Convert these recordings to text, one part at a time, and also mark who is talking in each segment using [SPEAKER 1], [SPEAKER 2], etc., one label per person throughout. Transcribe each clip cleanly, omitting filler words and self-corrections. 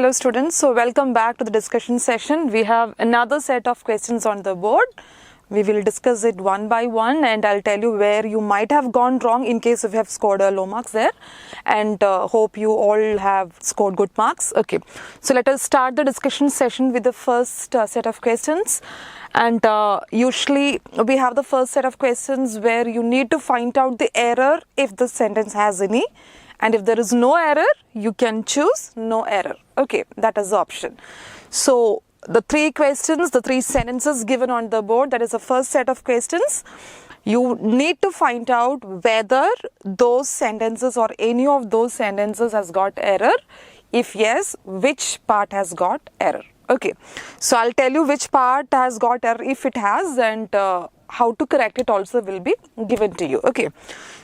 [SPEAKER 1] Hello students, so welcome back to the discussion session. We have another set of questions on the board. We will discuss it one by one and I'll tell you where you might have gone wrong in case if you have scored a low marks there, and hope you all have scored good marks. Okay, so let us start the discussion session with the first set of questions. And usually we have the first set of questions where you need to find out the error if the sentence has any. And if there is no error, you can choose no error. Okay, that is the option. So the three questions, the three sentences given on the board, that is the first set of questions. You need to find out whether those sentences or any of those sentences has got error. If yes, which part has got error. Okay, so I'll tell you which part has got error if it has, and how to correct it also will be given to you. Okay,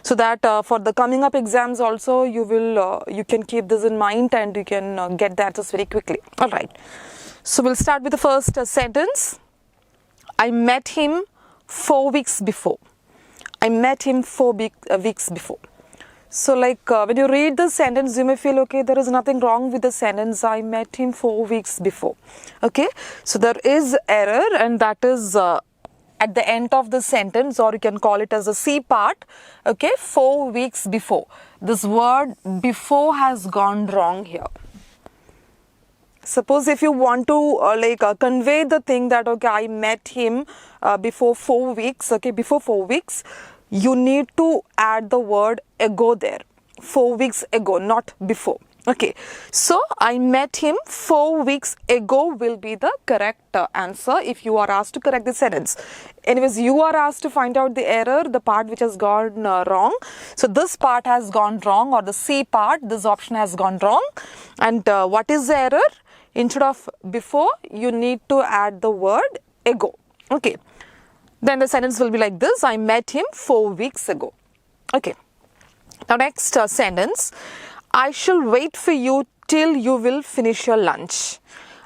[SPEAKER 1] so that for the coming up exams also you will you can keep this in mind and you can get the answers very quickly. All right, so we'll start with the first sentence. I met him 4 weeks before. I met him 4 weeks before. So like when you read the sentence, you may feel, okay, there is nothing wrong with the sentence. I met him 4 weeks before. Okay, so there is error, and that is at the end of the sentence, or you can call it as a C part. Okay, 4 weeks before. This word before has gone wrong here. Suppose if you want to convey the thing that, okay, I met him before 4 weeks, okay, before 4 weeks, you need to add the word ago there. 4 weeks ago, not before. Okay, so I met him 4 weeks ago will be the correct answer if you are asked to correct the sentence. Anyways, you are asked to find out the error, the part which has gone wrong. So this part has gone wrong, or the C part, this option has gone wrong. And what is the error? Instead of before, you need to add the word ago. Okay, then the sentence will be like this: I met him 4 weeks ago. Okay, now next sentence. I shall wait for you till you will finish your lunch.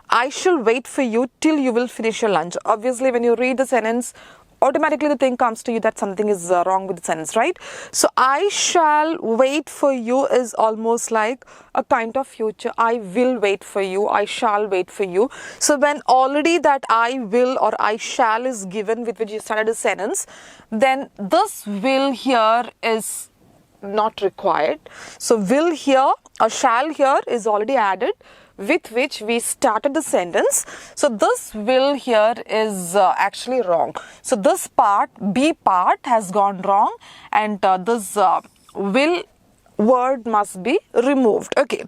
[SPEAKER 1] I shall wait for you till you will finish your lunch. Obviously, when you read the sentence, automatically the thing comes to you that something is wrong with the sentence, right? So I shall wait for you is almost like a kind of future. I will wait for you. I shall wait for you. So when already that I will or I shall is given with which you started the sentence, then this will here is not required. So will here or shall here is already added with which we started the sentence. So this will here is actually wrong. So this part, B part, has gone wrong, and this will word must be removed. Okay,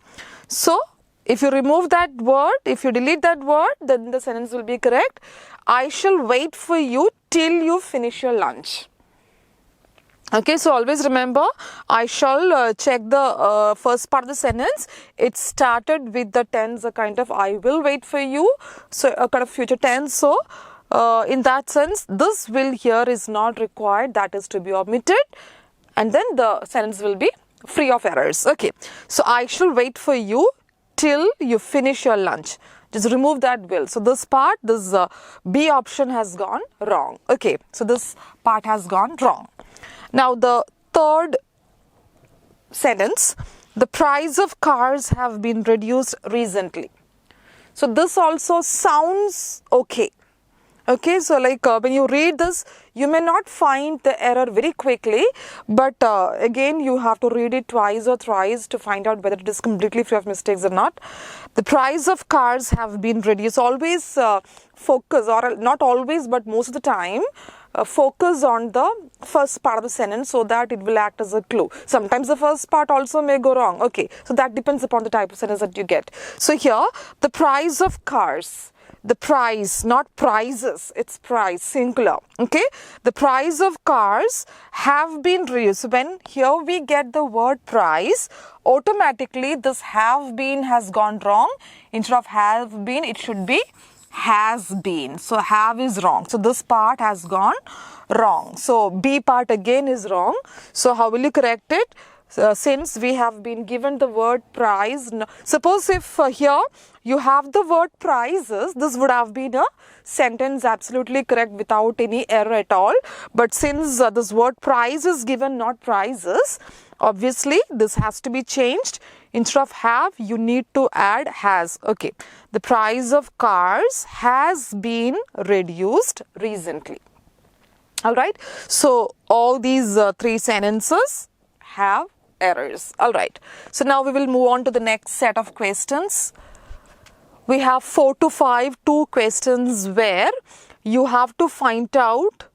[SPEAKER 1] so if you remove that word, if you delete that word, then the sentence will be correct. I shall wait for you till you finish your lunch. Okay, so always remember, I shall check the first part of the sentence. It started with the tense, a kind of I will wait for you, so a kind of future tense. So in that sense, this will here is not required, that is to be omitted, and then the sentence will be free of errors. Okay, so I shall wait for you till you finish your lunch. Just remove that will. So this part, this B option has gone wrong. Okay, so this part has gone wrong. Now the third sentence, the price of cars have been reduced recently. So this also sounds okay. Okay, so like when you read this, you may not find the error very quickly, but again you have to read it twice or thrice to find out whether it is completely free of mistakes or not. The price of cars have been reduced. Always focus, or not always but most of the time, focus on the first part of the sentence so that it will act as a clue. Sometimes the first part also may go wrong. Okay, so that depends upon the type of sentence that you get. So here, the price of cars, the price, not prices, it's price, singular. Okay, the price of cars have been reduced. When here we get the word price, automatically this have been has gone wrong. Instead of have been, it should be has been. So have is wrong. So this part has gone wrong. So B part again is wrong. So how will you correct it? Since we have been given the word price, suppose if here you have the word prices. This would have been a sentence absolutely correct without any error at all. But since this word price is given, not prices, obviously this has to be changed. Instead of have, you need to add has. Okay, the price of cars has been reduced recently. Alright, so all these three sentences have errors. Alright, so now we will move on to the next set of questions. We have 4 to 5, 2 questions where you have to find out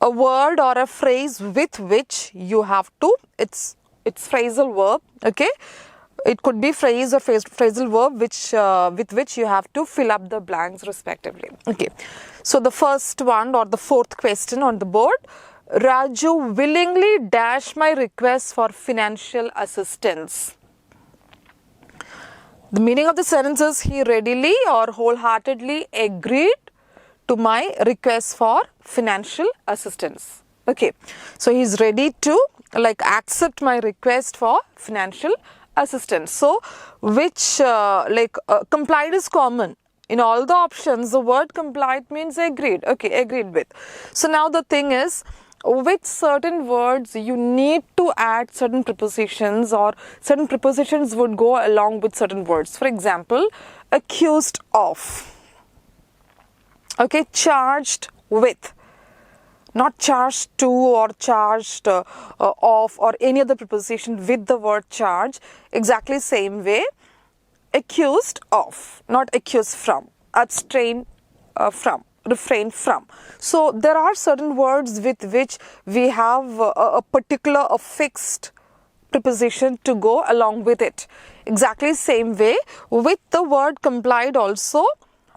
[SPEAKER 1] a word or a phrase with which you have to, it's phrasal verb, okay? It could be phrase or phrasal verb which with which you have to fill up the blanks respectively. Okay, so the first one or the fourth question on the board, Raju willingly dash my request for financial assistance. The meaning of the sentence is he readily or wholeheartedly agreed to my request for financial assistance. Okay, so he's ready to accept my request for financial assistance. So which complied is common in all the options. The word complied means agreed. Okay, agreed with. So now the thing is, with certain words you need to add certain prepositions, or certain prepositions would go along with certain words. For example, accused of, okay, charged with, not charged to or charged of or any other preposition with the word charge. Exactly same way, accused of, not accused from, abstain from, refrain from. So there are certain words with which we have a particular fixed preposition to go along with it. Exactly same way with the word complied also,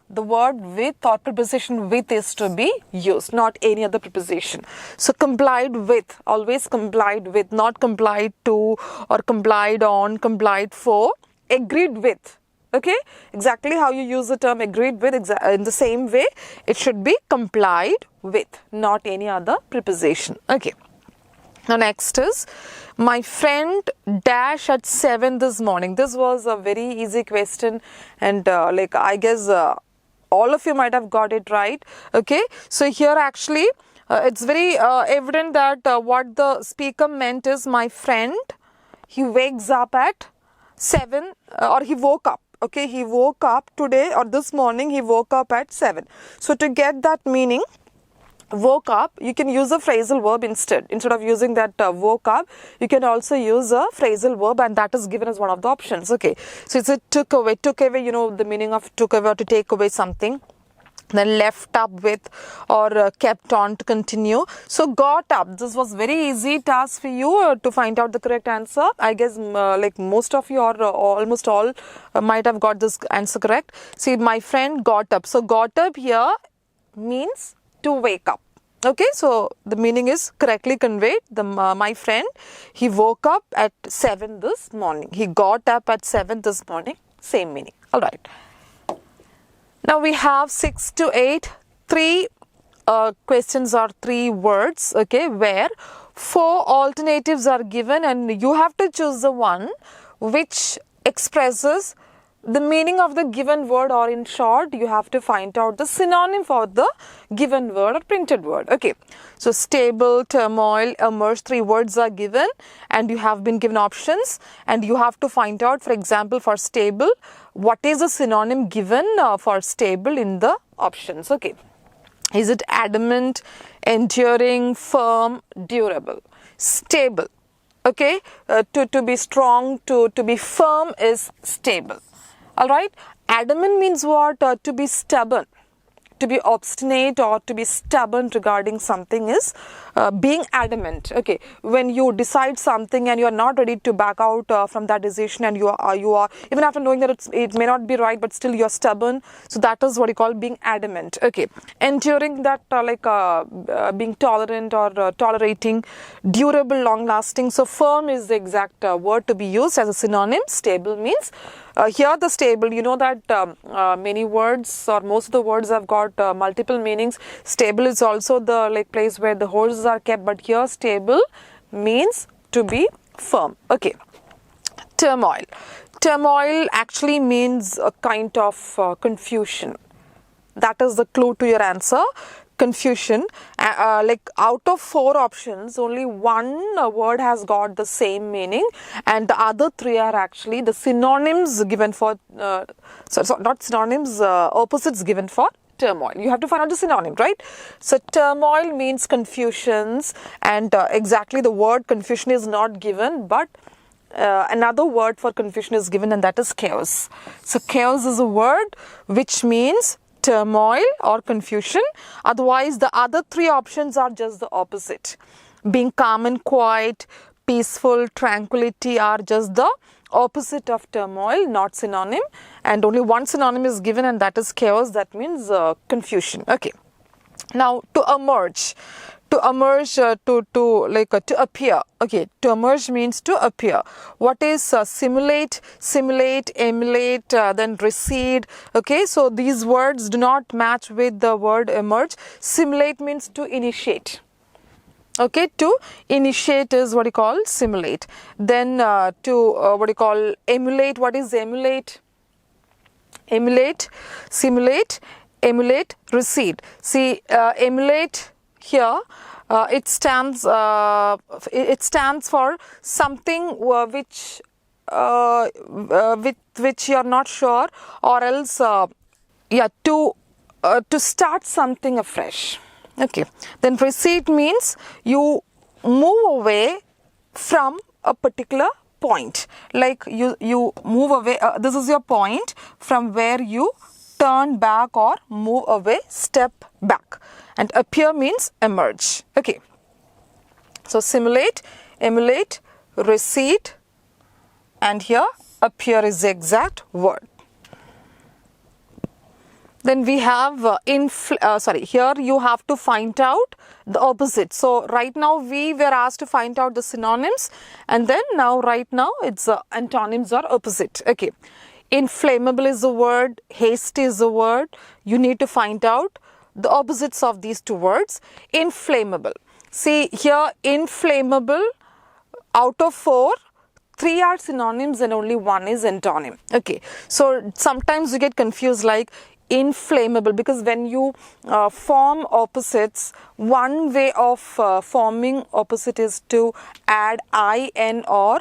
[SPEAKER 1] the word with or preposition with is to be used, not any other preposition. So complied with, always complied with, not complied to or complied on, complied for, agreed with. Okay, exactly how you use the term agreed with, in the same way it should be complied with, not any other preposition. Okay, now next is, my friend dash at 7 this morning. This was a very easy question, and I guess all of you might have got it right. Okay, so here actually it's very evident that what the speaker meant is, my friend, he wakes up at 7 or he woke up. Okay, he woke up today or this morning, he woke up at 7. So to get that meaning, woke up, you can use a phrasal verb instead. Instead of using that woke up, you can also use a phrasal verb, and that is given as one of the options. Okay, so it's a took away. Took away, you know the meaning of took away, or to take away something. Then left up with, or kept on, to continue. So got up, this was very easy task for you to find out the correct answer. I guess most of you or almost all might have got this answer correct. See, my friend got up. So got up here means to wake up. Okay, so the meaning is correctly conveyed. My friend, he woke up at 7 this morning. He got up at 7 this morning. Same meaning. All right. Now we have 6 to 8, 3 questions or 3 words, okay, where 4 alternatives are given, and you have to choose the one which expresses the meaning of the given word, or in short, you have to find out the synonym for the given word or printed word. Okay, so stable, turmoil, emerge, 3 words are given, and you have been given options, and you have to find out, for example, for stable, what is the synonym given for stable in the options. Okay, is it adamant, enduring, firm, durable? Stable, okay, to be strong, to be firm is stable. All right, adamant means what? To be stubborn, to be obstinate, or to be stubborn regarding something is being adamant. Okay, when you decide something and you are not ready to back out from that decision, and you are even after knowing that it may not be right, but still you are stubborn. So that is what you call being adamant. Okay, enduring, that being tolerant or tolerating. Durable, long lasting. So firm is the exact word to be used as a synonym. Stable means here the stable, you know that many words or most of the words have got multiple meanings. Stable is also the place where the horses are kept, but here stable means to be firm. Okay, turmoil. turmoil actually means a kind of confusion. That is the clue to your answer. Confusion. Like out of 4 options, only one word has got the same meaning, and the other 3 are actually the synonyms given for not synonyms, opposites given for turmoil. You have to find out the synonym, right? So turmoil means confusions, and exactly the word confusion is not given, but another word for confusion is given, and that is chaos. So chaos is a word which means turmoil or confusion. Otherwise, the other 3 options are just the opposite. Being calm and quiet, peaceful, tranquility are just the opposite of turmoil, not synonym. And only one synonym is given, and that is chaos. That means confusion. Okay. Now, to emerge. To emerge, to appear. Okay, to emerge means to appear. What is simulate, emulate, then recede. Okay, so these words do not match with the word emerge. Simulate means to initiate. Okay, to initiate is what you call simulate. Then emulate. What is emulate? Emulate, simulate, emulate, recede. See, emulate here, it stands for something which you are not sure, or else to start something afresh. Okay, then recede means you move away from a particular point, like you move away, this is your point from where you turn back or move away, step back. And appear means emerge. Okay, so simulate, emulate, recede, and here appear is the exact word. Then we have here you have to find out the opposite. So right now we were asked to find out the synonyms, and then right now it's antonyms or opposite. Okay, inflammable is the word, hasty is the word. You need to find out the opposites of these 2 words. Inflammable. See here, inflammable, out of 4, 3 are synonyms and only 1 is antonym. Okay, so sometimes you get confused like inflammable, because when you form opposites, one way of forming opposite is to add in or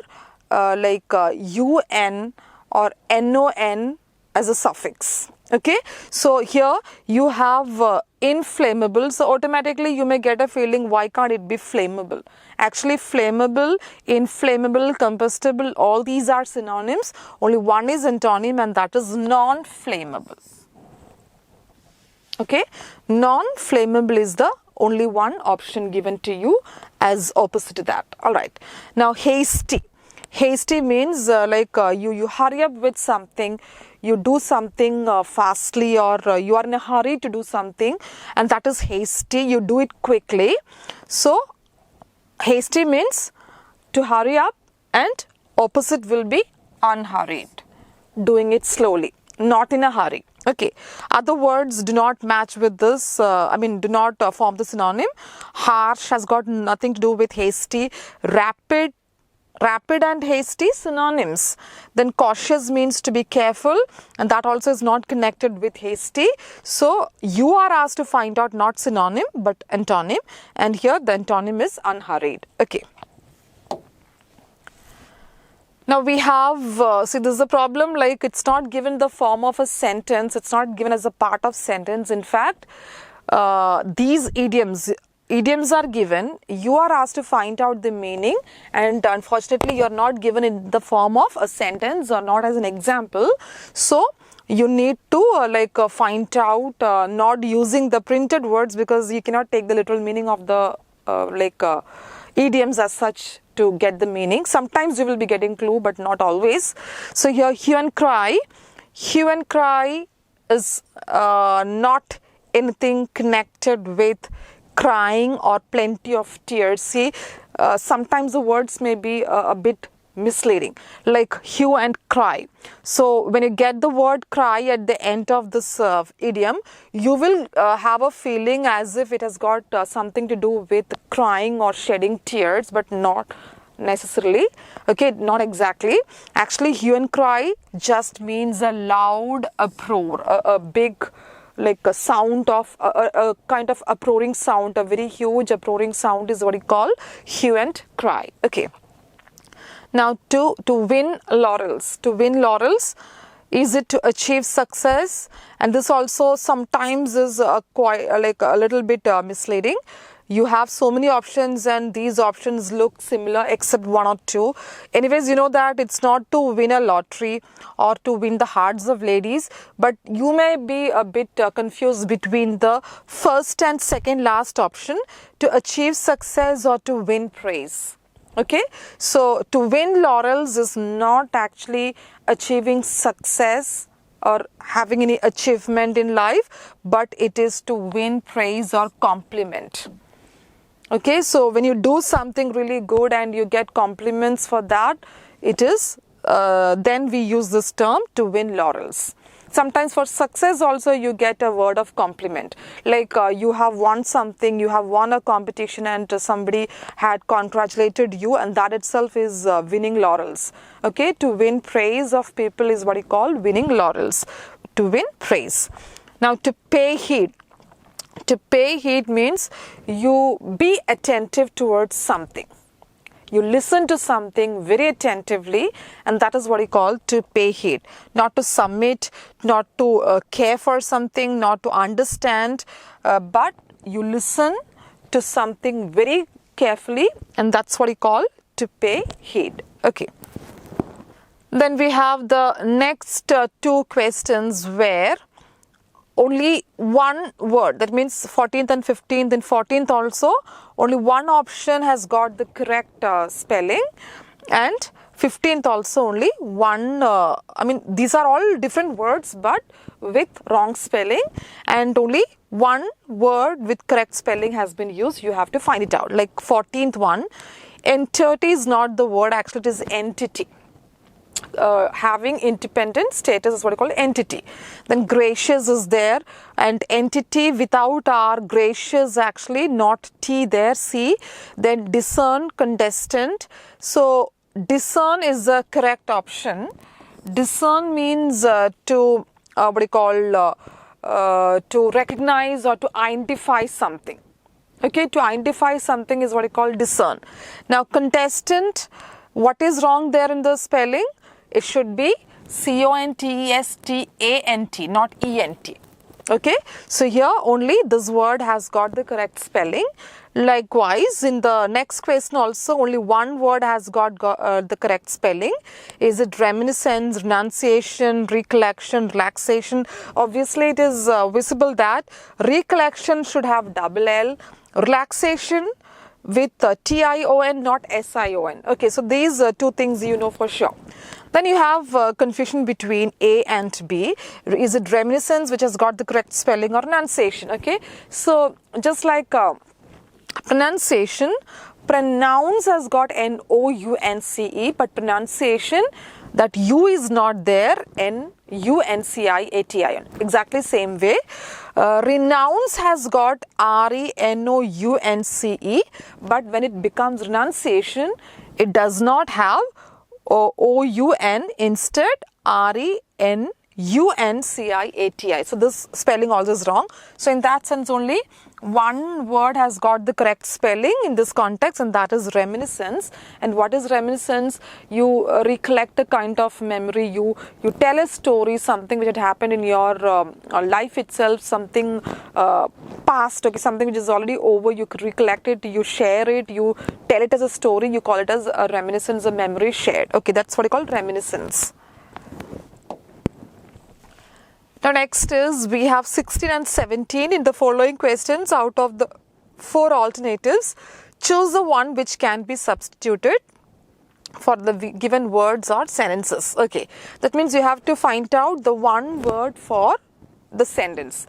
[SPEAKER 1] un or non as a suffix. Okay, so here you have inflammable, so automatically you may get a feeling, why can't it be flammable? Actually, flammable, inflammable, combustible, all these are synonyms. Only one is antonym, and that is non-flammable. Okay, non-flammable is the only one option given to you as opposite to that. All right, now hasty. Hasty means you hurry up with something, you do something fastly, or you are in a hurry to do something, and that is hasty. You do it quickly. So hasty means to hurry up, and opposite will be unhurried, doing it slowly, not in a hurry. Okay, other words do not match with this, do not form the synonym. Harsh has got nothing to do with hasty. Rapid and hasty synonyms. Then cautious means to be careful, and that also is not connected with hasty. So you are asked to find out not synonym but antonym, and here the antonym is unhurried. Okay. Now we have, see, this is a problem, like it's not given the form of a sentence, it's not given as a part of sentence. In fact, these idioms are given, you are asked to find out the meaning, and unfortunately you are not given in the form of a sentence or not as an example. So you need to find out not using the printed words, because you cannot take the literal meaning of the idioms as such to get the meaning. Sometimes you will be getting clue, but not always. So here, hue and cry. Hue and cry is not anything connected with crying or plenty of tears. See, sometimes the words may be a bit misleading, like hue and cry. So when you get the word cry at the end of this idiom, you will have a feeling as if it has got something to do with crying or shedding tears, but not necessarily. Okay, not exactly. Actually, hue and cry just means a loud uproar, a big, like a sound of a kind of uproaring sound, a very huge uproaring sound is what we call hue and cry. Okay. Now, to win laurels. To win laurels, is it to achieve success? And this also sometimes is quite like a little bit misleading. You have so many options and these options look similar except one or two. Anyways, you know that it's not to win a lottery or to win the hearts of ladies, but you may be a bit confused between the first and second last option, to achieve success or to win praise. Okay, so to win laurels is not actually achieving success or having any achievement in life, but it is to win praise or compliment. Okay, so when you do something really good and you get compliments for that, it is then we use this term to win laurels. Sometimes for success also you get a word of compliment, like you have won something, you have won a competition and somebody had congratulated you, and that itself is winning laurels. Okay, to win praise of people is what you call winning laurels, to win praise. Now, to pay heed. To pay heed means you be attentive towards something. You listen to something very attentively, and that is what we call to pay heed. Not to submit, not to care for something, not to understand, but you listen to something very carefully, and that's what we call to pay heed. Okay. Then we have the next two questions where only one word, that means 14th and 15th. In 14th also only one option has got the correct spelling, and 15th also only one, I mean these are all different words but with wrong spelling, and only one word with correct spelling has been used. You have to find it out. Like 14th one, entity is not the word, actually it is entity. Having independent status is what I call entity. Then gracious is there, and entity without R, gracious actually not T there, C. Then discern, contestant. So discern is the correct option. Discern means to what I call to recognize or to identify something. Okay, to identify something is what I call discern. Now contestant, what is wrong there in the spelling? It should be C-O-N-T-E-S-T-A-N-T, not E-N-T. Okay, so here only this word has got the correct spelling. Likewise, in the next question also only one word has got the correct spelling. Is it reminiscence, renunciation, recollection, relaxation? Obviously, it is visible that recollection should have double L, relaxation with T-I-O-N, not S-I-O-N. Okay, so these two things you know for sure. Then you have confusion between A and B. Is it reminiscence, which has got the correct spelling, or renunciation? Okay, so just like pronunciation, pronounce has got N-O-U-N-C-E, but pronunciation, that U is not there, N-U-N-C-I-A-T-I-N. Exactly same way. Renounce has got R-E-N-O-U-N-C-E, but when it becomes renunciation, it does not have O-U-N, instead R-E-N-U-N-C-I-A-T-I. So this spelling also is wrong. So in that sense only one word has got the correct spelling in this context, and that is reminiscence. And what is reminiscence? You recollect a kind of memory, you tell a story, something which had happened in your life itself, something past, okay, something which is already over, you could recollect it, you share it, you tell it as a story, you call it as a reminiscence, a memory shared. Okay, that's what I call reminiscence. Now next is we have 16 and 17. In the following questions, out of the 4 alternatives, choose the one which can be substituted for the given words or sentences. Okay, that means you have to find out the one word for the sentence,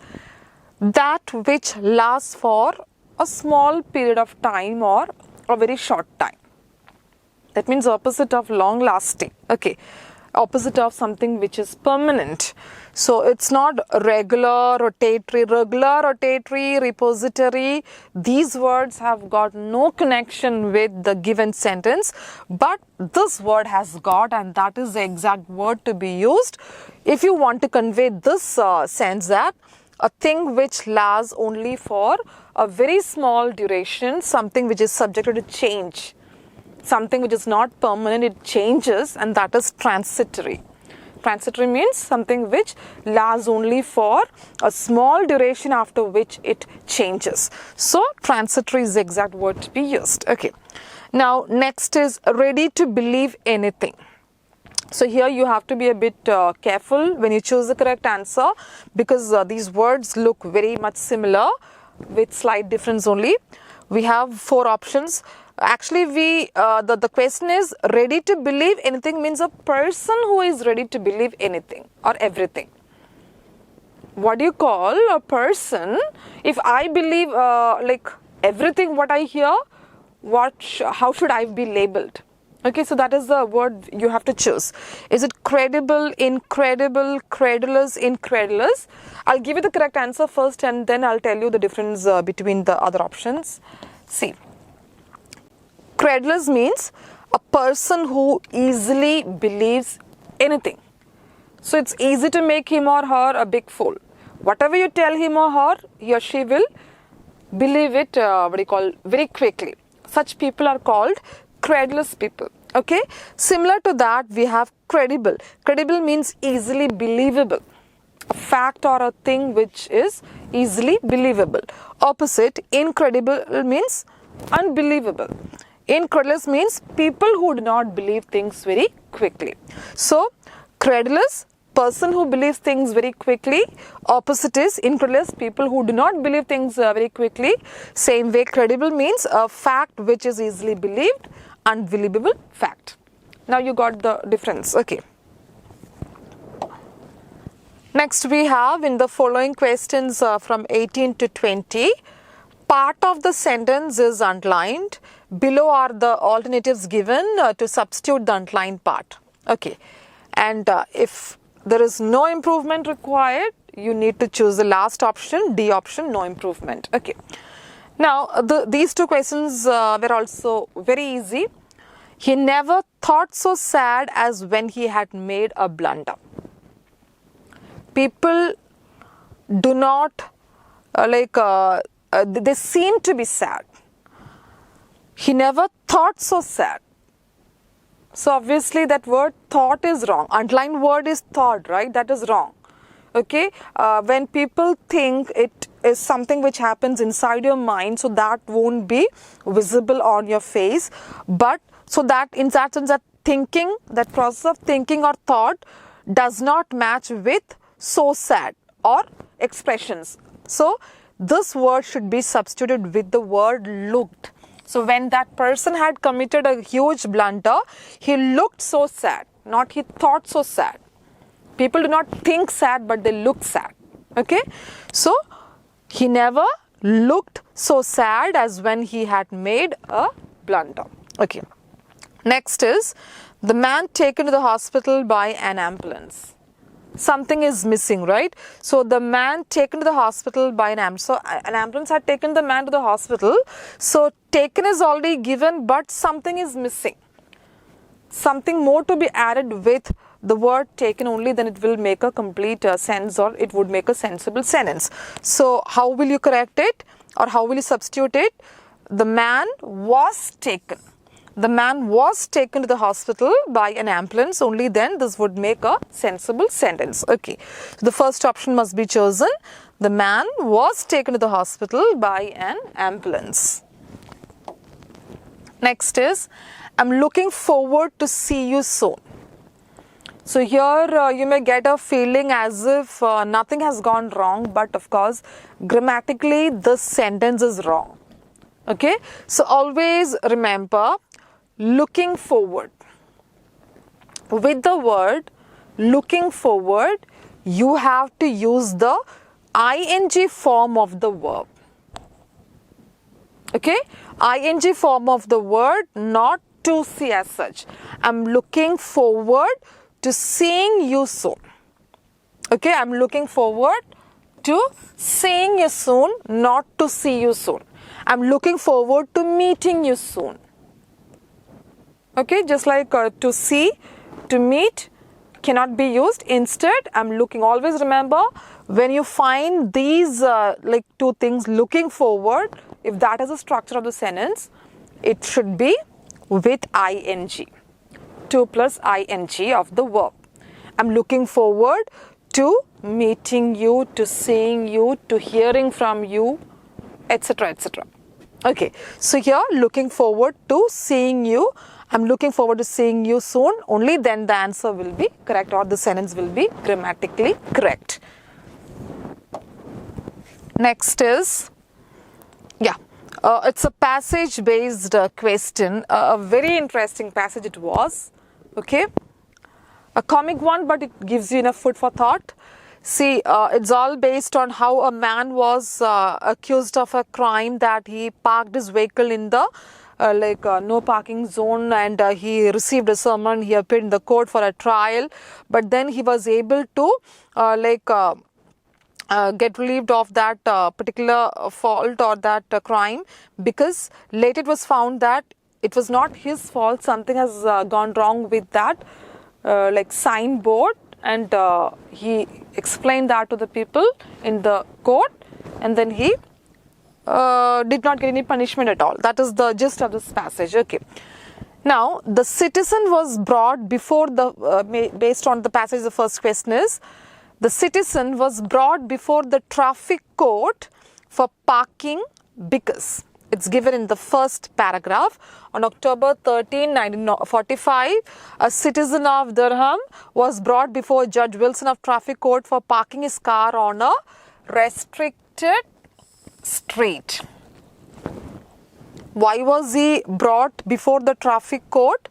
[SPEAKER 1] that which lasts for a small period of time or a very short time. That means opposite of long lasting. Okay. opposite of something which is permanent. So it's not regular, rotatory, repository. These words have got no connection with the given sentence, but this word has got, and that is the exact word to be used if you want to convey this sense that a thing which lasts only for a very small duration, something which is subjected to change, something which is not permanent, it changes, and that is transitory. Transitory means something which lasts only for a small duration, after which it changes. So transitory is the exact word to be used. Okay. Now next is ready to believe anything. So here you have to be a bit careful when you choose the correct answer, because these words look very much similar with slight difference only. We have 4 options. Actually, the question is ready to believe anything means a person who is ready to believe anything or everything. What do you call a person? If I believe like everything what I hear, how should I be labeled? Okay, so that is the word you have to choose. Is it credible, incredible, credulous, incredulous? I'll give you the correct answer first, and then I'll tell you the difference between the other options. See. Credulous means a person who easily believes anything. So it's easy to make him or her a big fool. Whatever you tell him or her, he or she will believe it very quickly. Such people are called credulous people. Okay. Similar to that, we have credible. Credible means easily believable. A fact or a thing which is easily believable. Opposite, incredible means unbelievable. Incredulous means people who do not believe things very quickly. So, credulous, person who believes things very quickly. Opposite is incredulous, people who do not believe things very quickly. Same way, credible means a fact which is easily believed, unbelievable fact. Now you got the difference. Okay. Next we have in the following questions from 18 to 20. Part of the sentence is underlined. Below are the alternatives given to substitute the underlined part. Okay. And if there is no improvement required, you need to choose the last option, D option, no improvement. Okay. Now, these 2 questions were also very easy. He never thought so sad as when he had made a blunder. People do not they seem to be sad. He never thought so sad. So obviously that word thought is wrong. Underlined word is thought, right? That is wrong. Okay. When people think, it is something which happens inside your mind, so that won't be visible on your face. But so that in that sense, that thinking, that process of thinking or thought does not match with so sad or expressions. So this word should be substituted with the word looked. So when that person had committed a huge blunder, he looked so sad, not he thought so sad. People do not think sad, but they look sad. Okay. So he never looked so sad as when he had made a blunder. Okay. Next is the man taken to the hospital by an ambulance. Something is missing, right? So the man taken to the hospital by an ambulance. So an ambulance had taken the man to the hospital. So taken is already given, but something is missing. Something more to be added with the word taken only, then it will make a complete sense, or it would make a sensible sentence. So how will you correct it, or how will you substitute it? The man was taken. The man was taken to the hospital by an ambulance, only then this would make a sensible sentence. Okay. So the first option must be chosen. The man was taken to the hospital by an ambulance. Next is, I'm looking forward to see you soon. So here you may get a feeling as if nothing has gone wrong, but of course grammatically this sentence is wrong. Okay. So always remember, looking forward. With the word looking forward, you have to use the ing form of the verb. Okay, ing form of the word, not to see as such. I'm looking forward to seeing you soon. Okay, I'm looking forward to seeing you soon, not to see you soon. I'm looking forward to meeting you soon. Okay, just like to see, to meet cannot be used. Instead, I'm looking. Always remember, when you find these like two things, looking forward, if that is the structure of the sentence, it should be with ing. 2 plus ing of the verb. I'm looking forward to meeting you, to seeing you, to hearing from you, etc., etc. Okay, so here looking forward to seeing you. I'm looking forward to seeing you soon. Only then the answer will be correct, or the sentence will be grammatically correct. Next is, it's a passage based question. A very interesting passage it was. Okay, a comic one, but it gives you enough food for thought. See, it's all based on how a man was accused of a crime, that he parked his vehicle in the no parking zone, and he received a summon. He appeared in the court for a trial, but then he was able to get relieved of that particular fault or that crime, because later it was found that it was not his fault. Something has gone wrong with that signboard, and he explained that to the people in the court, and then he did not get any punishment at all. That is the gist of this passage. Okay. Now, the citizen was brought before the, based on the passage, the first question is, the citizen was brought before the traffic court for parking because, it's given in the first paragraph, on October 13, 1945, a citizen of Durham was brought before Judge Wilson of Traffic Court for parking his car on a restricted street. Why was he brought before the traffic court?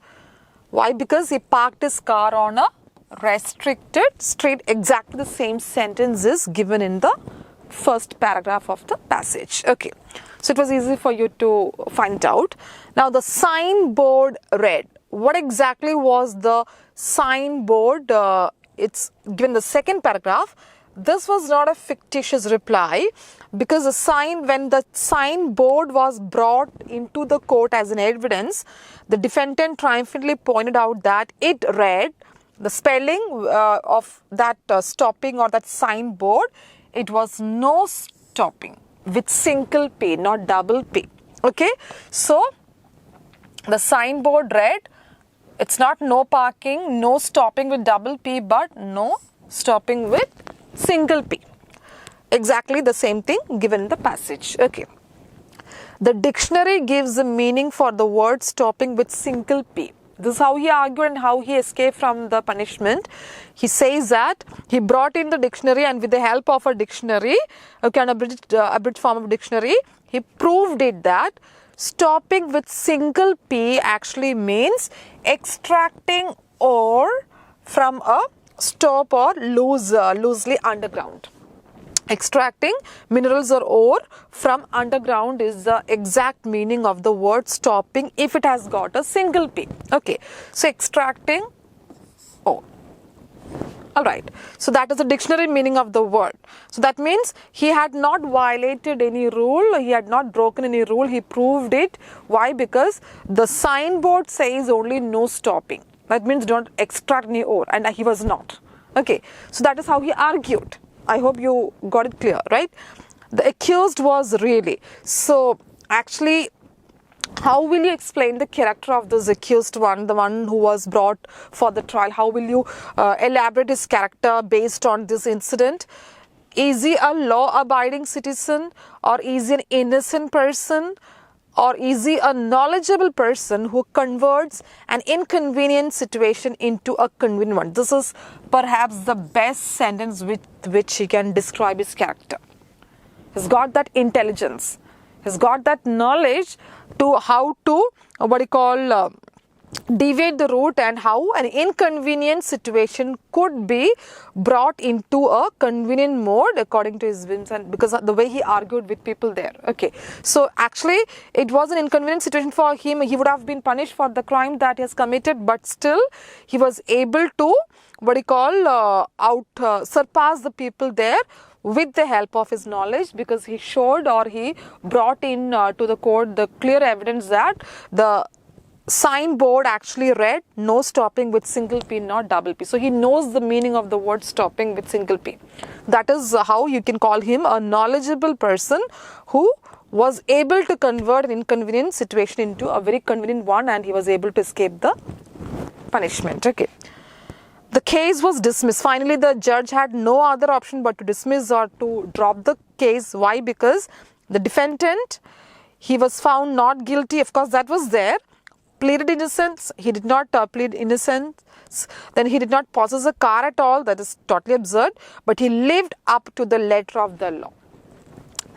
[SPEAKER 1] Why? Because he parked his car on a restricted street. Exactly the same sentence is given in the first paragraph of the passage. Okay, so it was easy for you to find out. Now, the signboard read. What exactly was the signboard? It's given the second paragraph. This was not a fictitious reply, because when the signboard was brought into the court as an evidence, the defendant triumphantly pointed out that it read, the spelling of that stopping or that signboard, it was no stopping with single P, not double P. Okay, so the signboard read, it's not no parking, no stopping with double P, but no stopping with single P. Exactly the same thing given in the passage. Okay. The dictionary gives a meaning for the word stopping with single P. This is how he argued and how he escaped from the punishment. He says that he brought in the dictionary, and with the help of a dictionary, an abridged form of dictionary, he proved it that stopping with single P actually means extracting ore from a stop or loosely underground. Extracting minerals or ore from underground is the exact meaning of the word stopping if it has got a single P. Okay, so extracting ore. Alright, so that is the dictionary meaning of the word. So that means he had not violated any rule, he had not broken any rule, he proved it. Why? Because the signboard says only no stopping. That means don't extract any ore, and he was not. Okay, so that is how he argued. I hope you got it clear, right? The accused was really. So actually, how will you explain the character of this accused one, the one who was brought for the trial? How will you elaborate his character based on this incident? Is he a law-abiding citizen, or is he an innocent person, or is he a knowledgeable person who converts an inconvenient situation into a convenient one? This is perhaps the best sentence with which he can describe his character. He's got that intelligence. He's got that knowledge to how to, deviate the route and how an inconvenient situation could be brought into a convenient mode according to his whims, and because of the way he argued with people there. Okay, so actually it was an inconvenient situation for him. He would have been punished for the crime that he has committed, but still he was able to surpass the people there with the help of his knowledge, because he showed, or he brought in to the court the clear evidence that the signboard actually read no stopping with single P, not double P. So he knows the meaning of the word stopping with single P. That is how you can call him a knowledgeable person who was able to convert an inconvenient situation into a very convenient one, and he was able to escape the punishment. Okay. The case was dismissed. Finally, the judge had no other option but to dismiss or to drop the case. Why? Because the defendant, he was found not guilty. Of course, that was there. Pleaded innocence. He did not plead innocence. Then he did not possess a car at all. That is totally absurd. But he lived up to the letter of the law.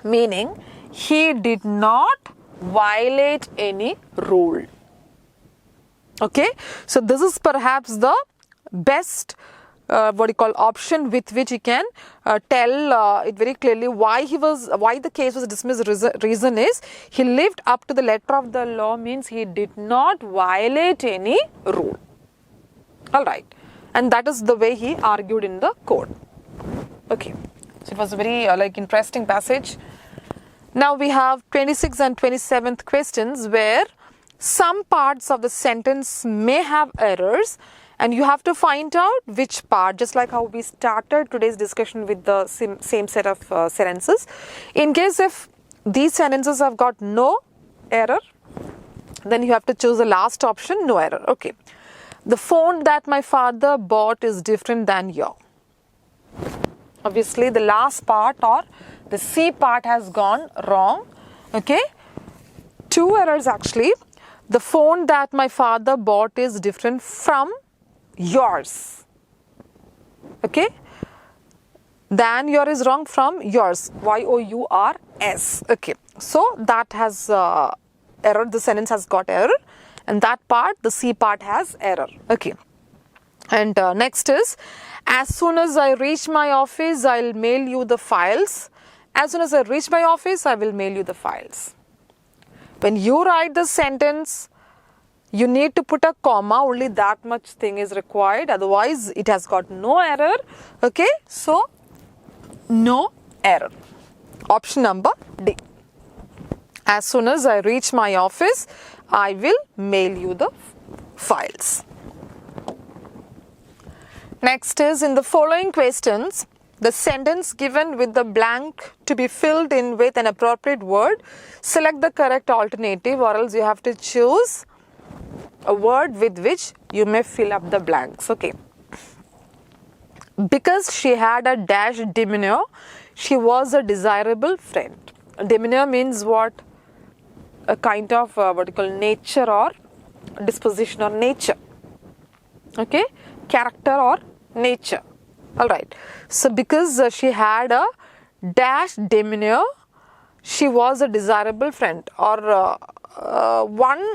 [SPEAKER 1] Meaning, he did not violate any rule. Okay. So this is perhaps the best option with which he can tell it very clearly why the case was dismissed. Reason is he lived up to the letter of the law, means he did not violate any rule. All right, and that is the way he argued in the court. Okay, so it was a very interesting passage. Now we have 26th and 27th questions where some parts of the sentence may have errors, and you have to find out which part, just like how we started today's discussion with the same set of sentences. In case if these sentences have got no error, then you have to choose the last option, no error. Okay. The phone that my father bought is different than your. Obviously, the last part, or the C part, has gone wrong. Okay. Two errors actually. The phone that my father bought is different from yours. Okay, than your is wrong, from yours, yours. Okay, so that has error. The sentence has got error, and that part, the C part, has error. Okay, and next is, as soon as I reach my office, I'll mail you the files. As soon as I reach my office, I will mail you the files. When you write the sentence, you need to put a comma, only that much thing is required, otherwise it has got no error. Okay, so no error. Option number D. As soon as I reach my office, I will mail you the files. Next is, in the following questions, the sentence given with the blank to be filled in with an appropriate word, select the correct alternative, or else you have to choose a word with which you may fill up the blanks. Okay. Because she had a dash demeanor, she was a desirable friend. Demeanor means what? A kind of nature or disposition or nature. Okay. Character or nature. All right. So because she had a dash demeanor, she was a desirable friend, or one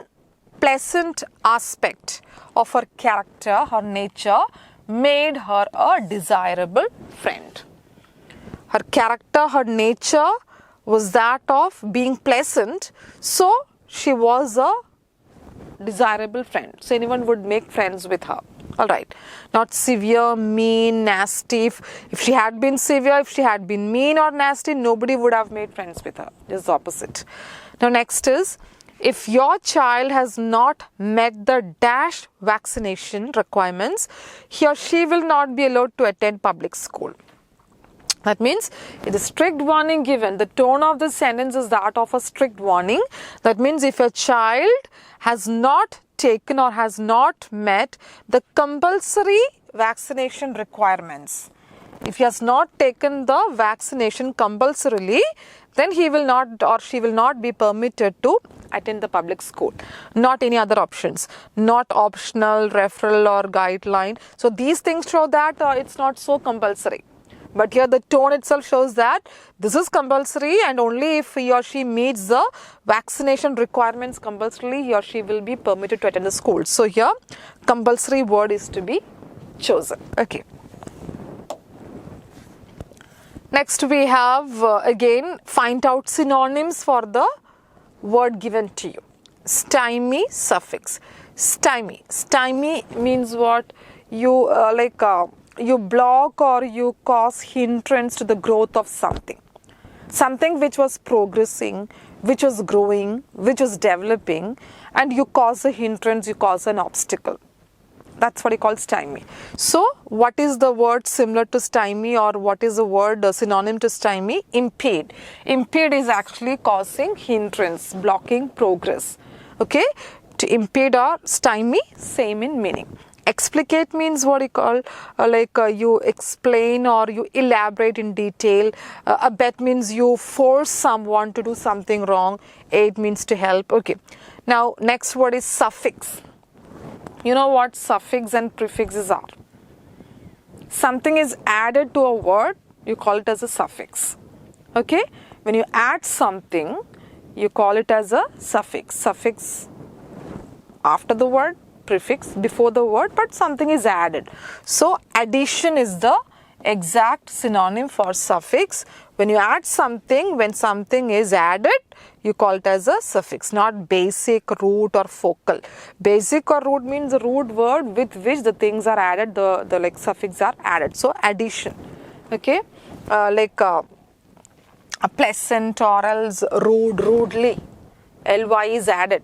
[SPEAKER 1] pleasant aspect of her character, her nature, made her a desirable friend. Her character, her nature was that of being pleasant, so she was a desirable friend. So anyone would make friends with her. All right. Not severe, mean, nasty. If she had been severe, if she had been mean or nasty, nobody would have made friends with her. Just the opposite. Now next is, if your child has not met the dash vaccination requirements, he or she will not be allowed to attend public school. That means it is strict warning given. The tone of the sentence is that of a strict warning. That means if a child has not taken or has not met the compulsory vaccination requirements, if he has not taken the vaccination compulsorily, then he will not or she will not be permitted to attend the public school. Not any other options. Not optional, referral or guideline. So these things show that it's not so compulsory. But here the tone itself shows that this is compulsory, and only if he or she meets the vaccination requirements compulsorily, he or she will be permitted to attend the school. So here compulsory word is to be chosen. Okay. Next we have again find out synonyms for the word given to you. Stymie suffix. Stymie. Stymie means what? You you block or you cause hindrance to the growth of something. Something which was progressing, which was growing, which was developing, and you cause a hindrance, you cause an obstacle. That's what you call stymie. So what is the word similar to stymie, or what is the word synonym to stymie? Impede. Impede is actually causing hindrance, blocking progress. Okay, to impede or stymie, same in meaning. Explicate means what you call you explain or you elaborate in detail. Abet means you force someone to do something wrong. Aid means to help. Okay, now next word is suffix. You know what suffix and prefixes are? Something is added to a word, you call it as a suffix. Okay, when you add something, you call it as a suffix. Suffix after the word, prefix before the word, but something is added. So addition is the exact synonym for suffix. When you add something, when something is added, you call it as a suffix, not basic, root or focal. Basic or root means the root word with which the things are added, the like suffix are added. So addition. Okay, a pleasant or else rude, rudely. ly is added.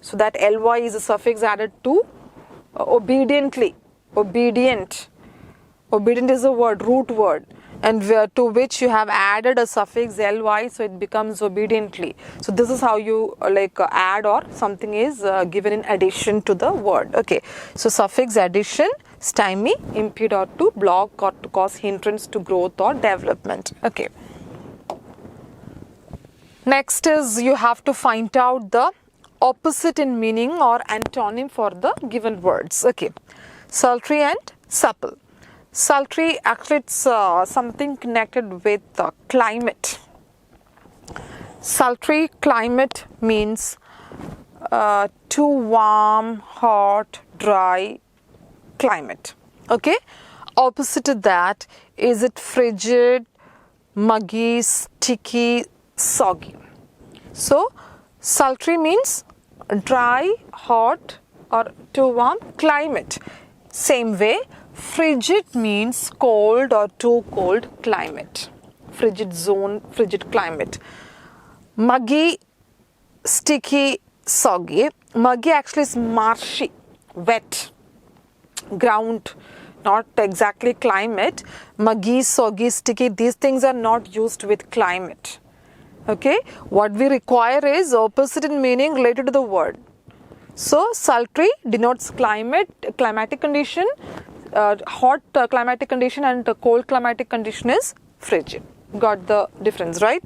[SPEAKER 1] So that ly is a suffix added to obediently, obedient. Obedient is a word, root word, and to which you have added a suffix ly, so it becomes obediently. So this is how you add, or something is given in addition to the word. Okay, so suffix addition, stymie, impede or to block or to cause hindrance to growth or development. Okay. Next is you have to find out the opposite in meaning or antonym for the given words. Okay, sultry and supple. Sultry, actually it's something connected with climate. Sultry climate means too warm, hot, dry climate. Okay, opposite to that, is it frigid, muggy, sticky, soggy. So sultry means dry, hot or too warm climate. Same way, frigid means cold or too cold climate. Frigid zone, frigid climate. Muggy, sticky, soggy. Muggy actually is marshy, wet, ground, not exactly climate. Muggy, soggy, sticky, these things are not used with climate. Okay, what we require is opposite in meaning related to the word. So sultry denotes climate, climatic condition, hot climatic condition, and cold climatic condition is frigid. Got the difference, right?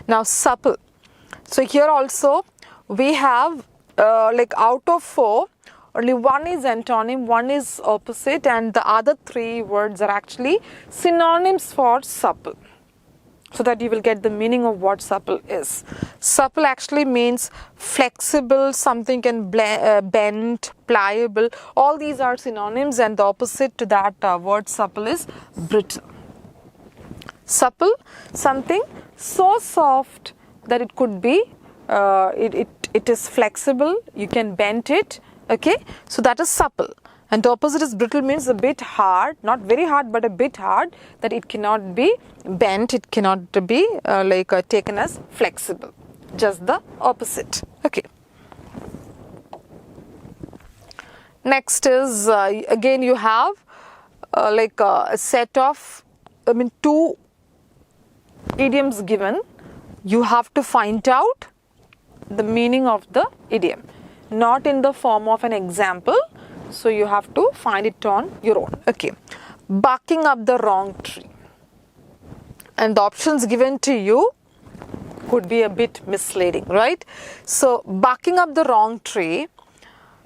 [SPEAKER 1] Now supple. So here also we have out of 4, only one is antonym, one is opposite, and the other 3 words are actually synonyms for supple, so that you will get the meaning of what supple is. Supple actually means flexible, something can bend, pliable. All these are synonyms, and the opposite to that word supple is brittle. Supple, something so soft that it could be, it is flexible, you can bend it. Okay, so that is supple. And the opposite is brittle, means a bit hard, not very hard, but a bit hard, that it cannot be bent, it cannot be taken as flexible. Just the opposite. Okay. Next is again you have a set of 2 idioms given. You have to find out the meaning of the idiom, not in the form of an example. So you have to find it on your own. Okay, barking up the wrong tree, and the options given to you could be a bit misleading, right? So barking up the wrong tree,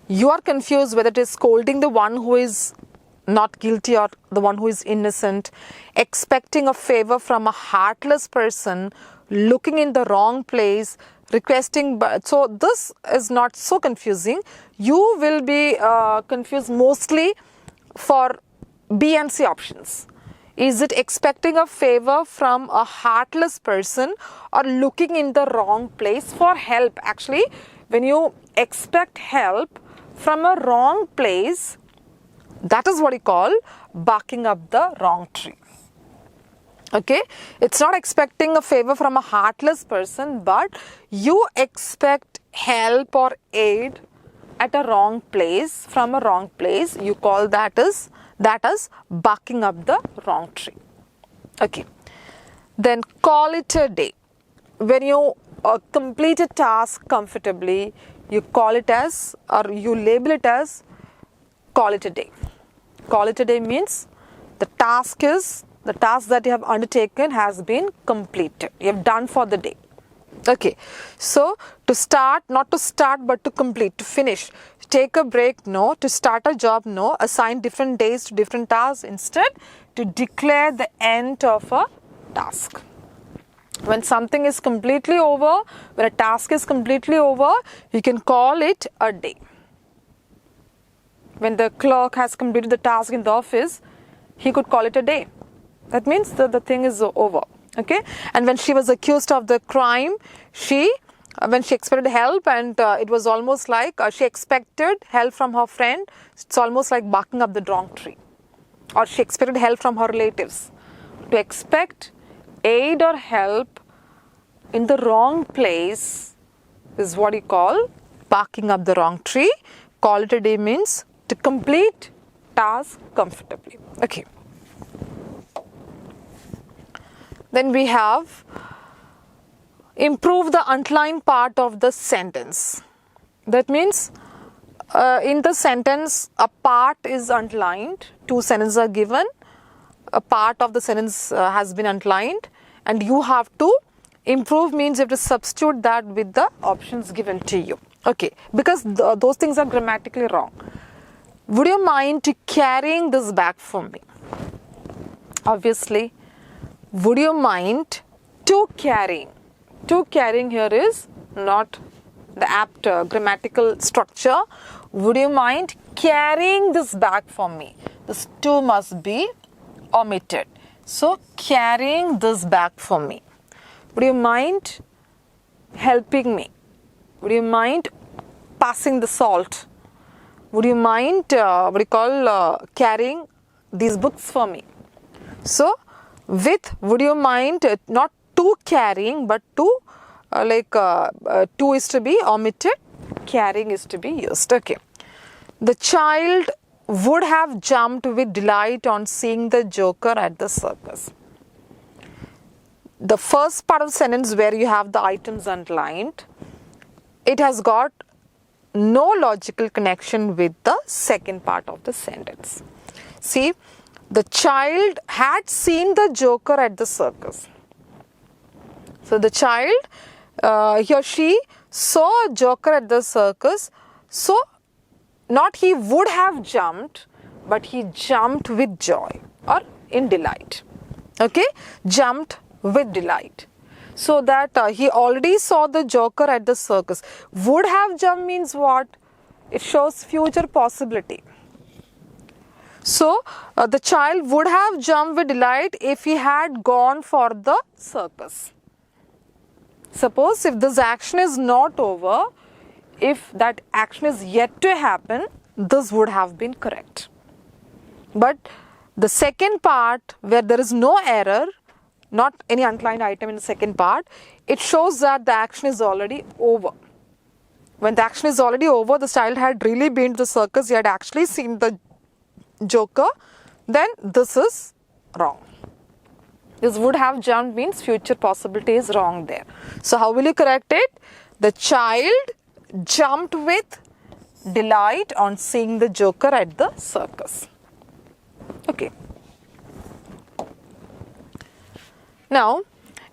[SPEAKER 1] you are confused whether it is scolding the one who is not guilty or the one who is innocent, expecting a favor from a heartless person, looking in the wrong place, requesting. So this is not so confusing. You will be confused mostly for B and C options. Is it expecting a favor from a heartless person or looking in the wrong place for help? Actually, when you expect help from a wrong place, that is what you call barking up the wrong tree. Okay, it's not expecting a favor from a heartless person, but you expect help or aid at a wrong place, from a wrong place. You call that as barking up the wrong tree. Okay, then call it a day. When you complete a task comfortably, you call it as, or you label it as, call it a day. Call it a day means the task that you have undertaken has been completed. You have done for the day. Okay, so to start, not to start but to complete, to finish. Take a break, no. To start a job, no. Assign different days to different tasks. Instead, to declare the end of a task. When something is completely over, when a task is completely over, you can call it a day. When the clerk has completed the task in the office, he could call it a day. That means that the thing is over. Okay. And when she was accused of the crime, when she expected help, and it was almost like she expected help from her friend, it's almost like barking up the wrong tree. Or she expected help from her relatives. To expect aid or help in the wrong place is what you call barking up the wrong tree. Call it a day means to complete task comfortably. Okay. Then we have improve the underlined part of the sentence. That means in the sentence a part is underlined, two sentences are given, a part of the sentence has been underlined, and you have to improve means you have to substitute that with the options given to you. Okay, because those things are grammatically wrong. Would you mind carrying this bag for me? Obviously, would you mind to carrying? To carrying here is not the apt grammatical structure. Would you mind carrying this bag for me? This to must be omitted. So, carrying this bag for me. Would you mind helping me? Would you mind passing the salt? Would you mind carrying these books for me? So, with would you mind, not to carrying, but to to is to be omitted, carrying is to be used. Okay. The child would have jumped with delight on seeing the joker at the circus. The first part of the sentence where you have the items underlined, it has got no logical connection with the second part of the sentence. See, the child had seen the joker at the circus. So the child, he or she saw a joker at the circus. So not he would have jumped, but he jumped with joy or in delight. Okay, jumped with delight. So that he already saw the joker at the circus. Would have jumped means what? It shows future possibility. So the child would have jumped with delight if he had gone for the circus. Suppose if this action is not over, if that action is yet to happen, this would have been correct. But the second part where there is no error, not any underlined item in the second part, it shows that the action is already over. When the action is already over, the child had really been to the circus, he had actually seen the joker, then this is wrong. This would have jumped means future possibility is wrong there. So how will you correct it? The child jumped with delight on seeing the joker at the circus. Okay. Now,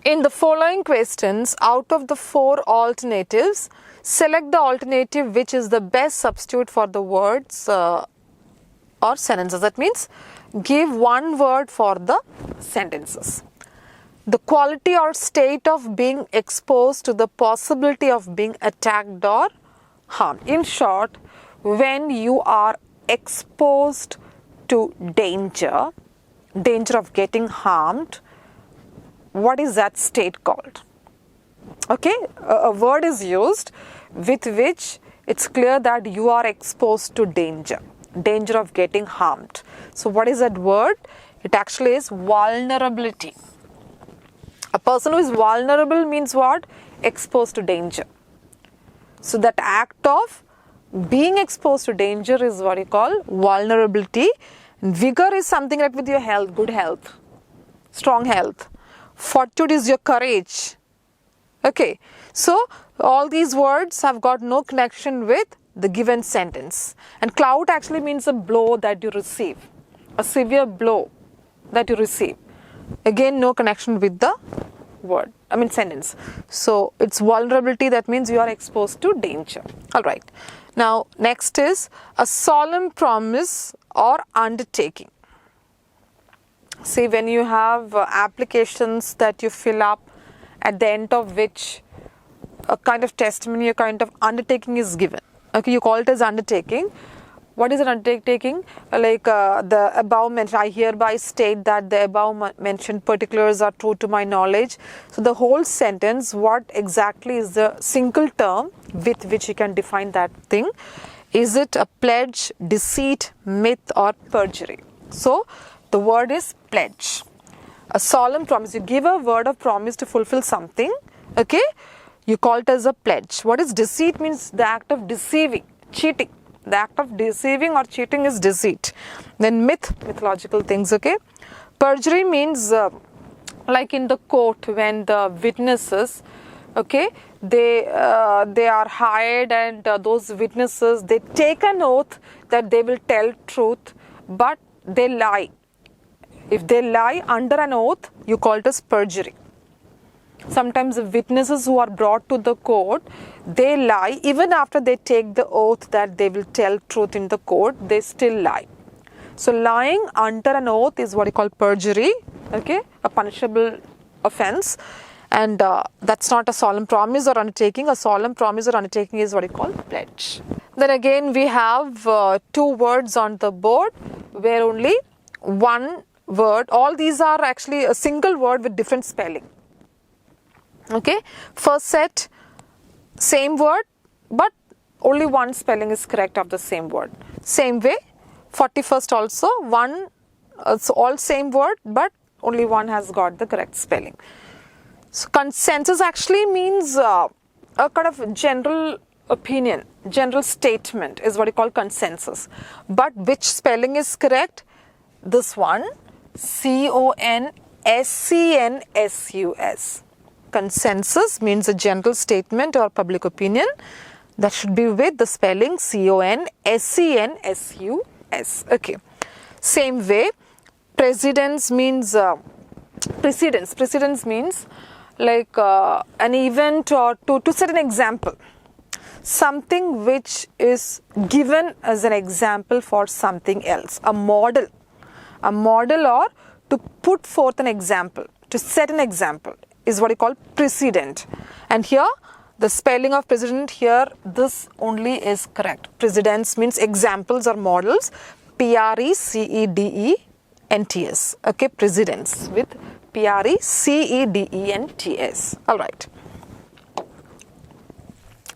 [SPEAKER 1] in the following questions, out of the 4 alternatives, select the alternative which is the best substitute for the words or or sentences. That means give one word for the sentences. The quality or state of being exposed to the possibility of being attacked or harmed. In short, when you are exposed to danger of getting harmed, what is that state called? Okay, a word is used with which it's clear that you are exposed to danger of getting harmed. So what is that word? It actually is vulnerability. A person who is vulnerable means what? Exposed to danger. So that act of being exposed to danger is what you call vulnerability. And vigor is something like with your health, good health, strong health. Fortitude is your courage. Okay, so all these words have got no connection with the given sentence. And clout actually means a blow that you receive, a severe blow that you receive. Again, no connection with the word, sentence. So it's vulnerability, that means you are exposed to danger. All right. Now, next is a solemn promise or undertaking. See, when you have applications that you fill up, at the end of which a kind of testimony, a kind of undertaking is given. Okay, you call it as undertaking. What is an undertaking? Like the above mentioned, I hereby state that the above mentioned particulars are true to my knowledge. So the whole sentence, what exactly is the single term with which you can define that thing? Is it a pledge, deceit, myth, or perjury? So the word is pledge. A solemn promise. You give a word of promise to fulfill something. Okay, you call it as a pledge. What is deceit? Means the act of deceiving, cheating. The act of deceiving or cheating is deceit. Then mythological things. Okay, perjury means like in the court when the witnesses, okay, they are hired, and those witnesses, they take an oath that they will tell truth, but they lie. If they lie under an oath, you call it as perjury. Sometimes the witnesses who are brought to the court, they lie even after they take the oath that they will tell truth in the court, they still lie. So lying under an oath is what you call perjury, okay, a punishable offense. And that's not a solemn promise or undertaking. A solemn promise or undertaking is what you call pledge. Then again, we have two words on the board where only one word, all these are actually a single word with different spelling. Okay, first set, same word, but only one spelling is correct of the same word. Same way, 41st also, one, so all same word, but only one has got the correct spelling. So consensus actually means a kind of general opinion, general statement is what you call consensus. But which spelling is correct? This one, CONSCNSUS. Consensus means a general statement or public opinion. That should be with the spelling CONSCNSUS. Okay. Same way, precedence means precedence. Precedence means like an event or to set an example. Something which is given as an example for something else. A model or to put forth an example, to set an example is what you call precedent. And here the spelling of precedent here, this only is correct. Precedents means examples or models. PRECEDENTS. Okay, precedents with PRECEDENTS. All right.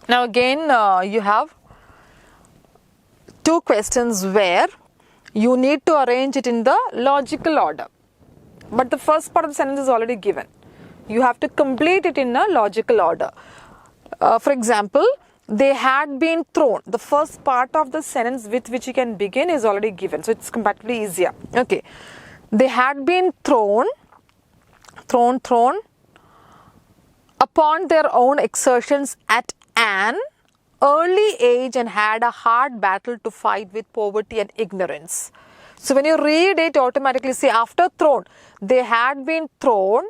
[SPEAKER 1] Now again, you have two questions where you need to arrange it in the logical order. But the first part of the sentence is already given. You have to complete it in a logical order. For example, they had been thrown. The first part of the sentence with which you can begin is already given. So it's comparatively easier. Okay. They had been thrown upon their own exertions at an early age and had a hard battle to fight with poverty and ignorance. So when you read it, automatically say after thrown, they had been thrown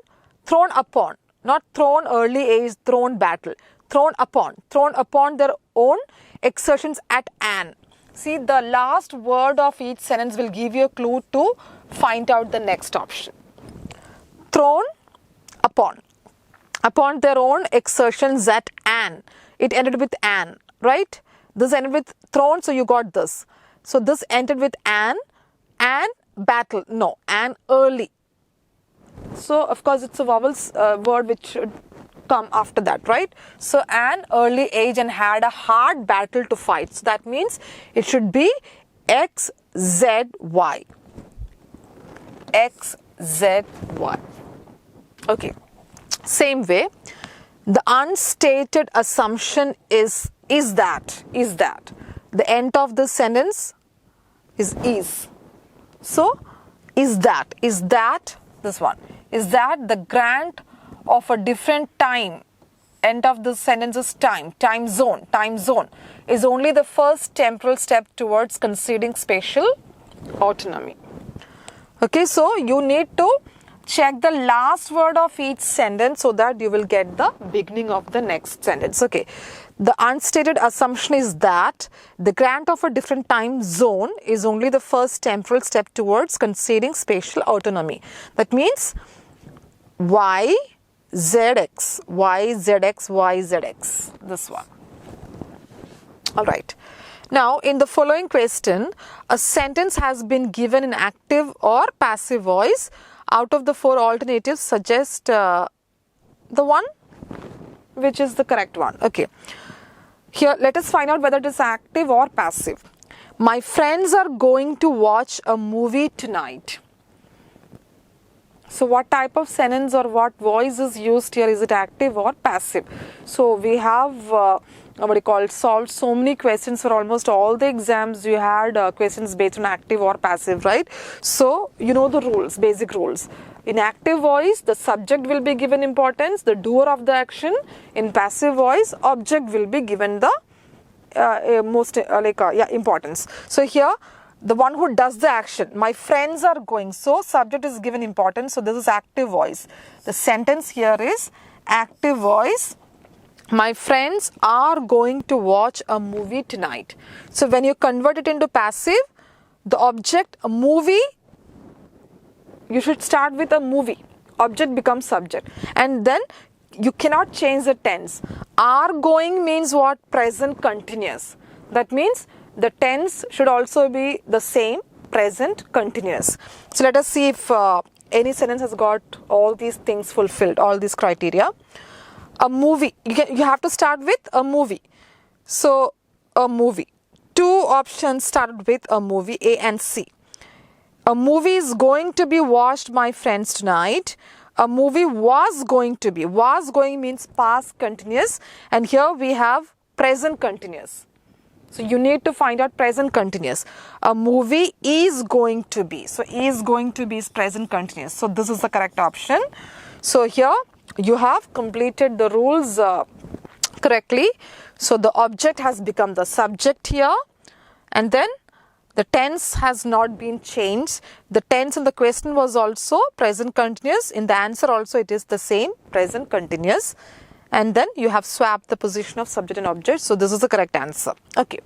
[SPEAKER 1] upon, not thrown early age, thrown battle, thrown upon their own exertions at an. See, the last word of each sentence will give you a clue to find out the next option. Thrown upon. Upon their own exertions at an. It ended with an, right? This ended with thrown, so you got this. So this ended with an battle. No, an early. So of course it's a vowels word which should come after that, right? So an early age and had a hard battle to fight. So that means it should be XZY. XZY. Okay. Same way, the unstated assumption is that. The end of the sentence is. So, is that, this one. Is that the grant of a different time, end of the sentence is time zone, is only the first temporal step towards conceding spatial autonomy. Okay, so you need to check the last word of each sentence so that you will get the beginning of the next sentence. Okay, the unstated assumption is that the grant of a different time zone is only the first temporal step towards conceding spatial autonomy. That means YZX, this one. Alright. Now, in the following question, a sentence has been given in active or passive voice. Out of the four alternatives, suggest the one which is the correct one. Okay. Here, let us find out whether it is active or passive. My friends are going to watch a movie tonight. So, what type of sentence or what voice is used here? Is it active or passive? So, we have solved so many questions for almost all the exams. You had questions based on active or passive, right? So, you know the rules, basic rules. In active voice, the subject will be given importance, the doer of the action. In passive voice, object will be given the importance. So, here, the one who does the action, my friends are going, so subject is given importance, so this is active voice. The sentence here is active voice. My friends are going to watch a movie tonight. So when you convert it into passive, the object, a movie, you should start with a movie. Object becomes subject. And then you cannot change the tense. Are going means what? Present continuous. That means the tense should also be the same, present continuous. So let us see if any sentence has got all these things fulfilled, all these criteria. A movie, you have to start with a movie. So, a movie. Two options started with a movie, A and C. A movie is going to be watched by friends tonight. A movie was going to be. Was going means past continuous. And here we have present continuous. So, you need to find out present continuous. A movie is going to be. So, is going to be is present continuous. So, this is the correct option. So, here you have completed the rules correctly. So, the object has become the subject here, and then the tense has not been changed. The tense in the question was also present continuous. In the answer also it is the same, present continuous. And then you have swapped the position of subject and object. So, this is the correct answer. Okay.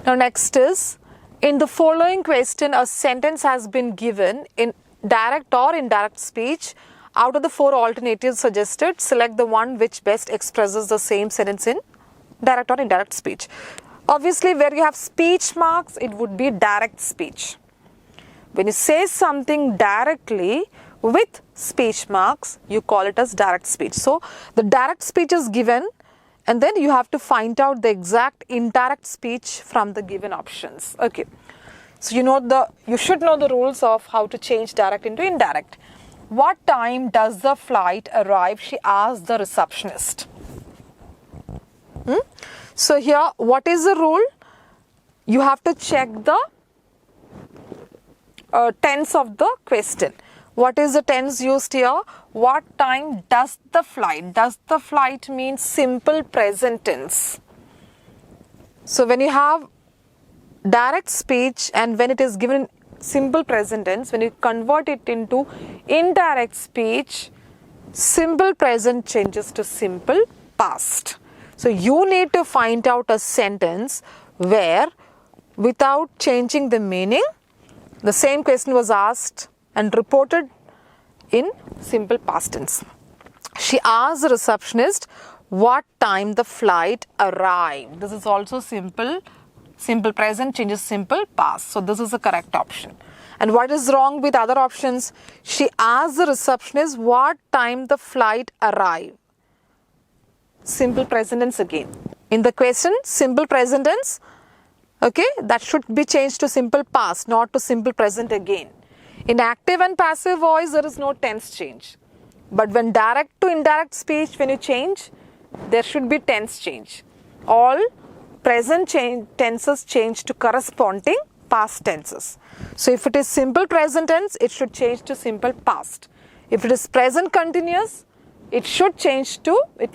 [SPEAKER 1] Now, next is, in the following question, a sentence has been given in direct or indirect speech. Out of the four alternatives suggested, select the one which best expresses the same sentence in direct or indirect speech. Obviously, where you have speech marks, it would be direct speech. When you say something directly with speech marks, you call it as direct speech. So, the direct speech is given, and then you have to find out the exact indirect speech from the given options. Okay. So, you should know the rules of how to change direct into indirect. What time does the flight arrive? She asked the receptionist. So here, what is the rule? You have to check the tense of the question. What is the tense used here? What time does the flight? Does the flight means simple present tense. So when you have direct speech and when it is given simple present tense, when you convert it into indirect speech, simple present changes to simple past. So you need to find out a sentence where without changing the meaning. The same question was asked and reported in simple past tense. She asked the receptionist what time the flight arrived. This is also simple present changes simple past. So this is the correct option. And what is wrong with other options? She asked the receptionist what time the flight arrived. Simple present tense again. In the question, simple present tense, okay, that should be changed to simple past, not to simple present again. In active and passive voice, there is no tense change. But when direct to indirect speech, when you change, there should be tense change. All present tenses change to corresponding past tenses. So if it is simple present tense, it should change to simple past. If it is present continuous, it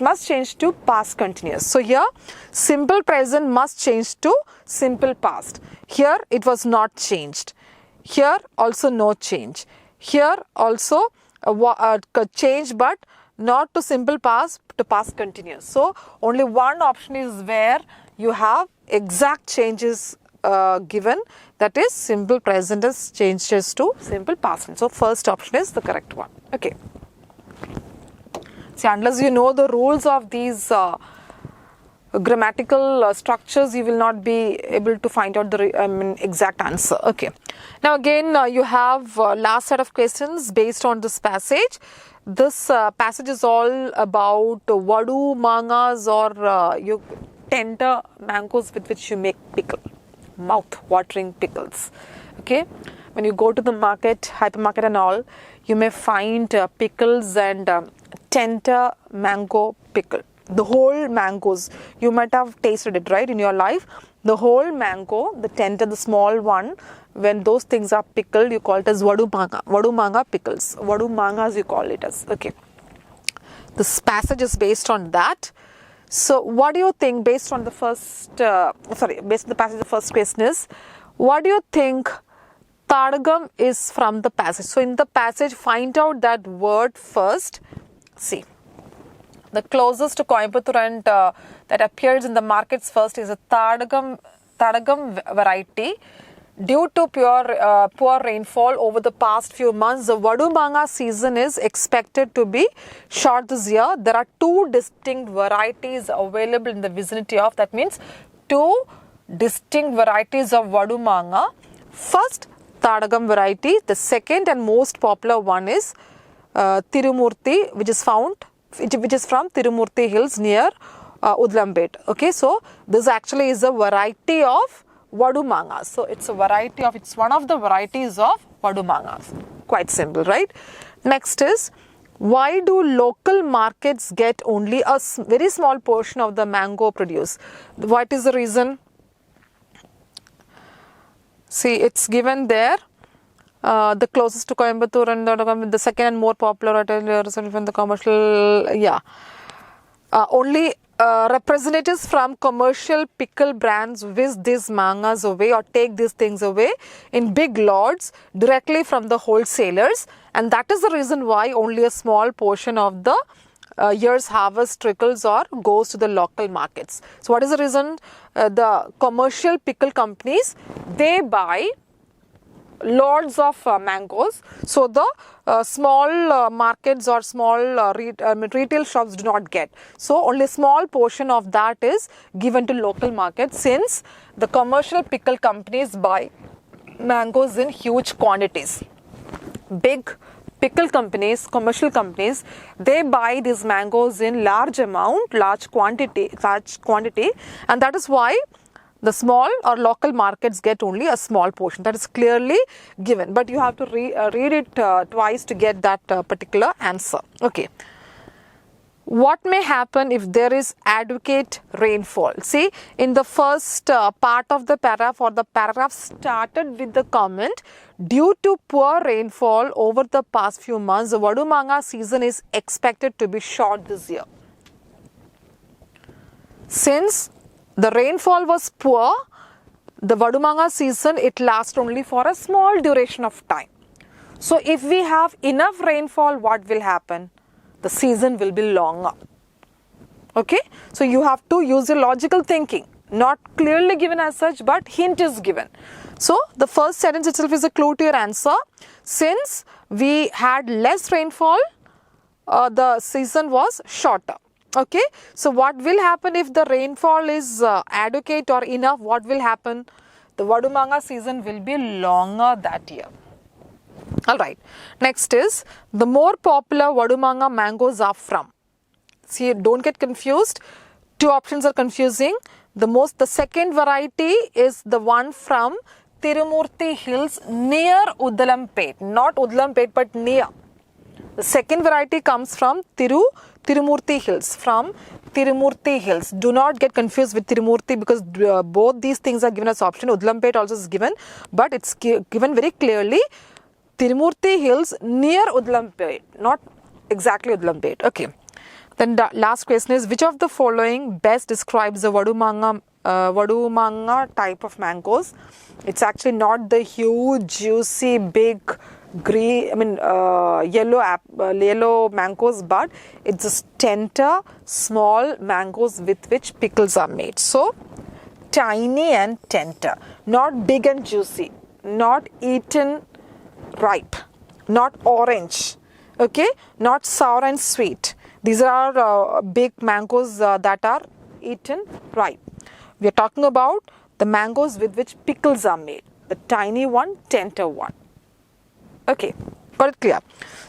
[SPEAKER 1] must change to past continuous. So here, simple present must change to simple past. Here, it was not changed. Here, also no change. Here, also a change, but not to simple past, to past continuous. So, only one option is where you have exact changes given, that is simple present tense changes to simple past tense. So, first option is the correct one. Okay. See, unless you know the rules of these grammatical structures, you will not be able to find out the exact answer. Okay. Now again, you have last set of questions based on this passage. This passage is all about vadu mangas, or tender mangoes with which you make pickle, mouth-watering pickles. Okay. When you go to the market, hypermarket and all, you may find pickles and tender mango pickle. The whole mangoes, you might have tasted it, right, in your life. The whole mango, the tender, the small one, when those things are pickled, you call it as vadu manga pickles. Vadu mangas you call it as. Okay. This passage is based on that. So what do you think based on the first, based on the passage, the first question is, what do you think Tadagam is from the passage? So in the passage, find out that word first. See, the closest to Coimbatore and that appears in the markets first is a Tadagam variety. Due to poor rainfall over the past few months, the vadu manga season is expected to be short this year. There are two distinct varieties available in the vicinity of, that means two distinct varieties of vadu manga. First, Tadagam variety. The second and most popular one is Tirumurti, which is from Tirumurti Hills near Udlambet. Okay, so this actually is a variety of vadu mangas. So it's one of the varieties of vadu mangas. Quite simple, right? Next is, why do local markets get only a very small portion of the mango produce? What is the reason? See, it's given there. The closest to Coimbatore and the second and more popular from the commercial, only representatives from commercial pickle brands whisk these mangas away or take these things away in big lots directly from the wholesalers, and that is the reason why only a small portion of the year's harvest trickles or goes to the local markets. So what is the reason? The commercial pickle companies, they buy loads of mangoes, so the small markets or small retail shops do not get. So only a small portion of that is given to local markets, since the commercial pickle companies buy mangoes in huge quantities. Big pickle companies, commercial companies, they buy these mangoes in large quantity, and that is why the small or local markets get only a small portion. That is clearly given, but you have to read it twice to get that particular answer. Okay. What may happen if there is adequate rainfall? See, in the first part of the paragraph, or the paragraph started with the comment, due to poor rainfall over the past few months, the vadu manga season is expected to be short this year. Since the rainfall was poor, the vadu manga season, it lasts only for a small duration of time. So if we have enough rainfall, what will happen? The season will be longer. Okay, so you have to use your logical thinking. Not clearly given as such, but hint is given. So the first sentence itself is a clue to your answer. Since we had less rainfall, the season was shorter. Okay, so what will happen if the rainfall is adequate or enough? What will happen? The Vadumanga season will be longer that year. Alright, next is the more popular Vadumanga mangoes are from. See, don't get confused. Two options are confusing. The second variety is the one from Tirumurti Hills near Udalampet. Not Udalampet, but near. The second variety comes from Tirumurti Hills. From Tirumurti Hills. Do not get confused with Tirumurti because both these things are given as option. Udalampet also is given, but it's given very clearly. Tirumurti Hills near Udalampet, not exactly Udalampet. Okay. Then the last question is, which of the following best describes the Vadumanga type of mangoes? It's actually not the huge, juicy, big, green, yellow mangoes, but it's just tender, small mangoes with which pickles are made. So, tiny and tender, not big and juicy, not eaten ripe, not orange, okay, not sour and sweet. These are big mangoes that are eaten ripe. We are talking about the mangoes with which pickles are made, the tiny one, tender one. Okay, got it clear?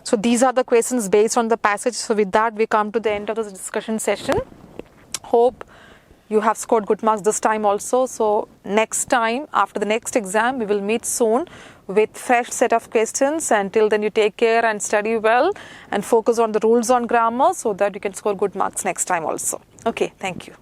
[SPEAKER 1] So these are the questions based on the passage. So with that, we come to the end of this discussion session. Hope you have scored good marks this time also. So next time, after the next exam, we will meet soon with fresh set of questions. Until then, you take care and study well and focus on the rules on grammar so that you can score good marks next time also. Okay, thank you.